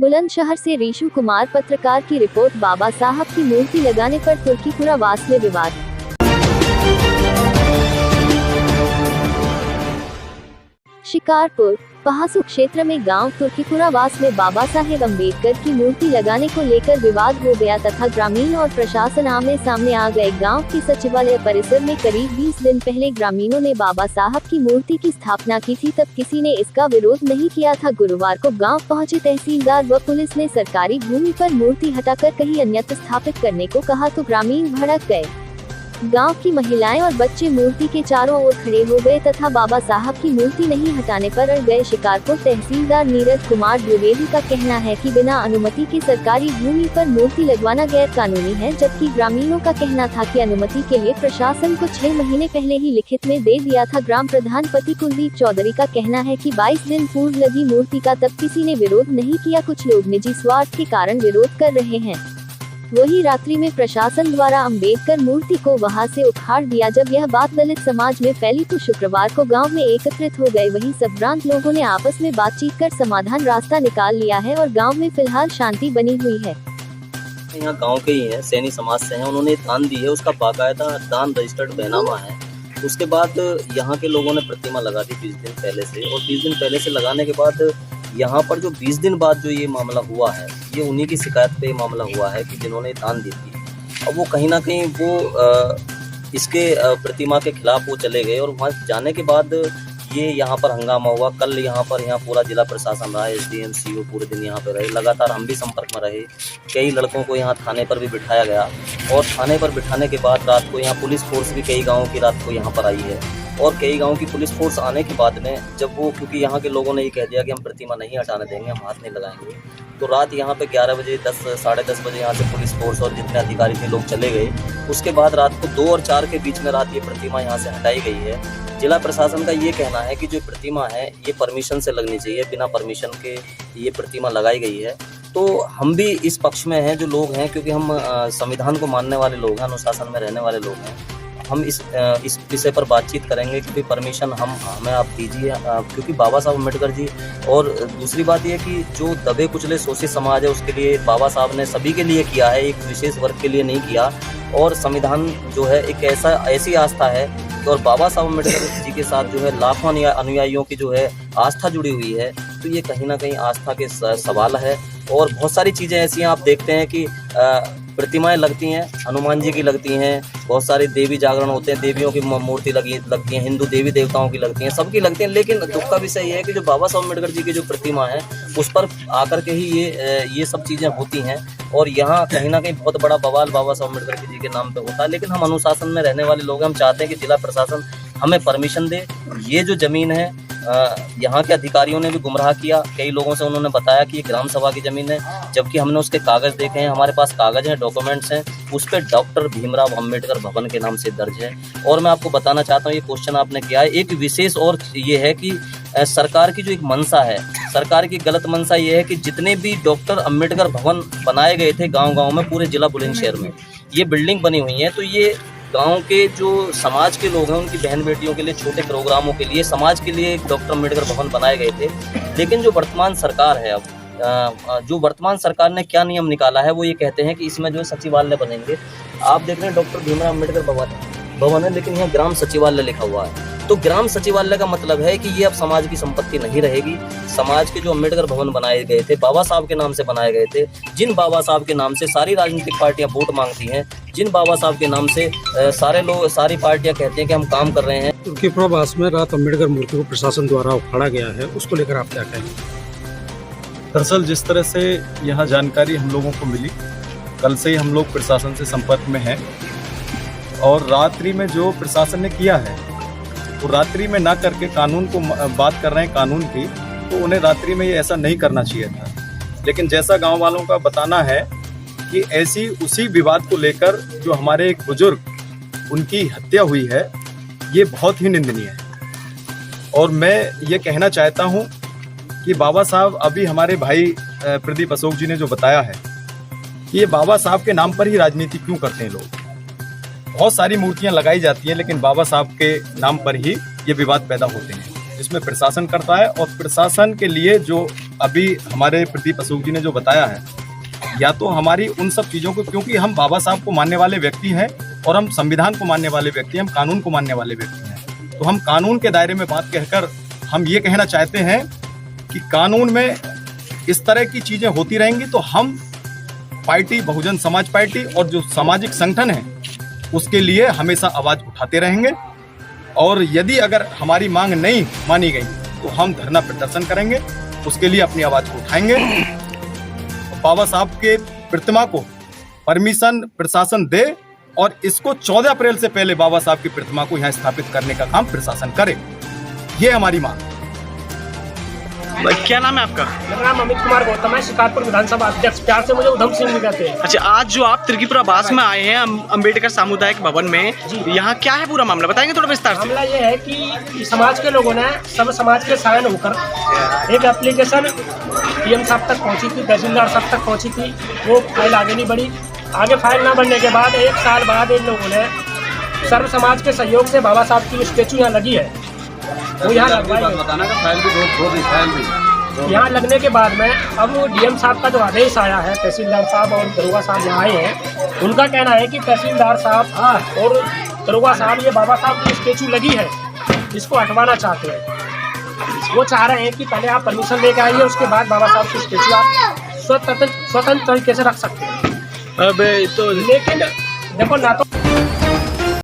बुलंदशहर से रीशु कुमार पत्रकार की रिपोर्ट। बाबा साहब की मूर्ति लगाने पर तुर्कीपुरा वास में विवाद। शिकारपुर पहासू क्षेत्र में गांव तुर्कीपुरा वास में बाबा साहेब अम्बेडकर की मूर्ति लगाने को लेकर विवाद हो गया तथा ग्रामीण और प्रशासन आमने सामने आ गए। गांव के सचिवालय परिसर में करीब 20 दिन पहले ग्रामीणों ने बाबा साहब की मूर्ति की स्थापना की थी, तब किसी ने इसका विरोध नहीं किया था। गुरुवार को गाँव पहुँचे तहसीलदार व पुलिस ने सरकारी भूमि पर मूर्ति हटाकर कहीं अन्यत्र स्थापित करने को कहा तो ग्रामीण भड़क गए। गांव की महिलाएं और बच्चे मूर्ति के चारों ओर खड़े हो गए तथा बाबा साहब की मूर्ति नहीं हटाने पर अड़ गए। शिकारपुर तहसीलदार नीरज कुमार द्विवेदी का कहना है कि बिना अनुमति के सरकारी भूमि पर मूर्ति लगवाना गैर कानूनी है, जबकि ग्रामीणों का कहना था कि अनुमति के लिए प्रशासन को 6 महीने पहले ही लिखित में दे दिया था। ग्राम प्रधान पति कुलदीप चौधरी का कहना है कि 22 दिन पूर्व लगी मूर्ति का तब किसी ने विरोध नहीं किया, कुछ लोग निजी स्वार्थ के कारण विरोध कर रहे हैं। वही रात्रि में प्रशासन द्वारा अम्बेडकर मूर्ति को वहां से उखाड़ दिया। जब यह बात दलित समाज में फैली तो शुक्रवार को गांव में एकत्रित हो गए। वहीं संभ्रांत लोगों ने आपस में बातचीत कर समाधान रास्ता निकाल लिया है और गांव में फिलहाल शांति बनी हुई है। यहाँ गांव के ही हैं, सैनी समाज से हैं, उन्होंने दान दी है, उसका बाकायदा दान रजिस्टर्ड बैनामा है। उसके बाद यहाँ के लोगों ने प्रतिमा लगा दी 20 दिन पहले से, और 20 दिन पहले से लगाने के बाद यहाँ पर जो 20 दिन बाद जो ये मामला हुआ है, ये उन्हीं की शिकायत पे ये मामला हुआ है कि जिन्होंने दान दी थी। अब वो कहीं ना कहीं वो इसके प्रतिमा के खिलाफ वो चले गए और वहाँ जाने के बाद ये यहाँ पर हंगामा हुआ। कल यहाँ पूरा जिला प्रशासन रहा, SDM CO पूरे दिन यहाँ पे रहे, लगातार हम भी संपर्क में रहे। कई लड़कों को यहाँ थाने पर भी बिठाया गया और थाने पर बिठाने के बाद रात को यहाँ पुलिस फोर्स भी कई गाँव की रात को यहाँ पर आई है। और कई गांव की पुलिस फोर्स आने के बाद में जब वो, क्योंकि यहाँ के लोगों ने ये कह दिया कि हम प्रतिमा नहीं हटाने देंगे, हम हाथ नहीं लगाएंगे, तो रात यहाँ पे 11 बजे 10-10:30 बजे यहाँ से पुलिस फोर्स और जितने अधिकारी थे लोग चले गए। उसके बाद रात को 2 और 4 के बीच में रात ये प्रतिमा यहाँ से हटाई गई है। जिला प्रशासन का ये कहना है कि जो प्रतिमा है ये परमिशन से लगनी चाहिए, बिना परमिशन के ये प्रतिमा लगाई गई है। तो हम भी इस पक्ष में हैं जो लोग हैं, क्योंकि हम संविधान को मानने वाले लोग हैं, अनुशासन में रहने वाले लोग हैं। हम इस विषय पर बातचीत करेंगे कि परमिशन हमें आप दीजिए, क्योंकि बाबा साहब अम्बेडकर जी। और दूसरी बात यह कि जो दबे कुचले शोषित समाज है उसके लिए बाबा साहब ने सभी के लिए किया है, एक विशेष वर्ग के लिए नहीं किया। और संविधान जो है एक ऐसी आस्था है, और बाबा साहब अम्बेडकर जी के साथ जो है लाखों अनुयायियों की जो है आस्था जुड़ी हुई है। तो ये कहीं ना कहीं आस्था के सवाल है। और बहुत सारी चीज़ें ऐसी हैं, आप देखते हैं कि प्रतिमाएं लगती हैं, हनुमान जी की लगती हैं, बहुत सारे देवी जागरण होते हैं, देवियों की मूर्ति लगती हैं, हिंदू देवी देवताओं की लगती हैं, सबकी लगती हैं। लेकिन दुख का विषय ये है कि जो बाबा साहब अम्बेडकर जी की जो प्रतिमा है उस पर आकर के ही ये सब चीज़ें होती हैं। और यहाँ कहीं ना कहीं बहुत बड़ा बवाल बाबा साहब अम्बेडकर जी के नाम पे होता है। लेकिन हम अनुशासन में रहने वाले लोग हैं, हम चाहते हैं कि जिला प्रशासन हमें परमिशन दे। ये जो ज़मीन है यहाँ के अधिकारियों ने भी गुमराह किया, कई लोगों से उन्होंने बताया कि ये ग्राम सभा की ज़मीन है, जबकि हमने उसके कागज़ देखे हैं, हमारे पास कागज़ हैं, डॉक्यूमेंट्स हैं, उस पर डॉक्टर भीमराव अम्बेडकर भवन के नाम से दर्ज है। और मैं आपको बताना चाहता हूँ, ये क्वेश्चन आपने किया है, एक विशेष और ये है कि सरकार की जो एक मंशा है, सरकार की गलत मंशा ये है कि जितने भी डॉक्टर अम्बेडकर भवन बनाए गए थे गाँव में, पूरे जिला बुलंदशहर में ये बिल्डिंग बनी हुई है, तो ये गांव के जो समाज के लोग हैं उनकी बहन बेटियों के लिए, छोटे प्रोग्रामों के लिए, समाज के लिए डॉक्टर अम्बेडकर भवन बनाए गए थे। लेकिन जो वर्तमान सरकार है, अब जो वर्तमान सरकार ने क्या नियम निकाला है, वो ये कहते हैं कि इसमें जो है सचिवालय बनेंगे। आप देख रहे हैं डॉक्टर भीमराव अम्बेडकर भवन है, लेकिन यहाँ ग्राम सचिवालय लिखा हुआ है। तो ग्राम सचिवालय का मतलब है कि ये अब समाज की संपत्ति नहीं रहेगी। समाज के जो अम्बेडकर भवन बनाए गए थे, बाबा साहब के नाम से बनाए गए थे, जिन बाबा साहब के नाम से सारी राजनीतिक पार्टियां वोट मांगती हैं, जिन बाबा साहब के नाम से सारी पार्टियां कहती हैं कि हम काम कर रहे हैं। तुर्कीपुरा वास में रात अम्बेडकर मूर्ति को प्रशासन द्वारा उखाड़ा गया है, उसको लेकर आप क्या कहेंगे? दरअसल जिस तरह से यहाँ जानकारी हम लोगों को मिली, कल से ही हम लोग प्रशासन से संपर्क में हैं, और रात्रि में जो प्रशासन ने किया है वो रात्रि में ना करके कानून को बात कर रहे हैं, कानून की, तो उन्हें रात्रि में ये ऐसा नहीं करना चाहिए था। लेकिन जैसा गांव वालों का बताना है कि ऐसी उसी विवाद को लेकर जो हमारे एक बुजुर्ग उनकी हत्या हुई है, ये बहुत ही निंदनीय है। और मैं ये कहना चाहता हूँ कि बाबा साहब, अभी हमारे भाई प्रदीप अशोक जी ने जो बताया है कि ये बाबा साहब के नाम पर ही राजनीति क्यों करते हैं लोग। बहुत सारी मूर्तियां लगाई जाती हैं, लेकिन बाबा साहब के नाम पर ही ये विवाद पैदा होते हैं, जिसमें प्रशासन करता है। और प्रशासन के लिए जो अभी हमारे प्रदीप अशोक जी ने जो बताया है, या तो हमारी उन सब चीज़ों को, क्योंकि हम बाबा साहब को मानने वाले व्यक्ति हैं और हम संविधान को मानने वाले व्यक्ति हैं, हम कानून को मानने वाले व्यक्ति हैं, तो हम कानून के दायरे में बात कहकर हम ये कहना चाहते हैं कि कानून में इस तरह की चीज़ें होती रहेंगी तो हम पार्टी बहुजन समाज पार्टी और जो सामाजिक संगठन है उसके लिए हमेशा आवाज़ उठाते रहेंगे। और यदि अगर हमारी मांग नहीं मानी गई तो हम धरना प्रदर्शन करेंगे, उसके लिए अपनी आवाज़ को उठाएंगे। बाबा साहब के प्रतिमा को परमिशन प्रशासन दे और इसको 14 अप्रैल से पहले बाबा साहब की प्रतिमा को यहाँ स्थापित करने का काम प्रशासन करे, ये हमारी मांग। क्या नाम है आपका? मेरा नाम अमित कुमार गौतम है, शिकारपुर विधानसभा अध्यक्ष। प्यार से मुझे उधम सिंह भी कहते हैं। अच्छा, आज जो आप त्रिपुरावास में आए हैं अंबेडकर सामुदायिक भवन में, यहाँ क्या है पूरा मामला, बताएंगे थोड़ा विस्तार से? मामला ये है कि समाज के लोगों ने, सब समाज के साइन होकर एक एप्लीकेशन पीएम साहब तक पहुंची थी, तहसीलदार साहब तक पहुंची थी। वो फाइल आगे नहीं बढ़ी। आगे फाइल ना बढ़ने के बाद 1 साल बाद इन लोगों ने सर्व समाज के सहयोग से बाबा साहब की स्टेचू यहाँ लगी है, वो यहाँ लगवाई। यहाँ लगने के बाद में अब डीएम साहब का जो आदेश आया है, तहसीलदार साहब और दरोगा साहब यहाँ आए हैं, उनका कहना है कि तहसीलदार साहब और दरोगा साहब ये बाबा साहब की स्टेचू लगी है, इसको हटवाना चाहते हैं। वो चाह रहे हैं कि पहले आप परमिशन लेके आइए, उसके बाद बाबा साहब की स्टेचू आप स्वतंत्र तरीके से रख सकते हैं। अब तो लेकिन देखो, ना तो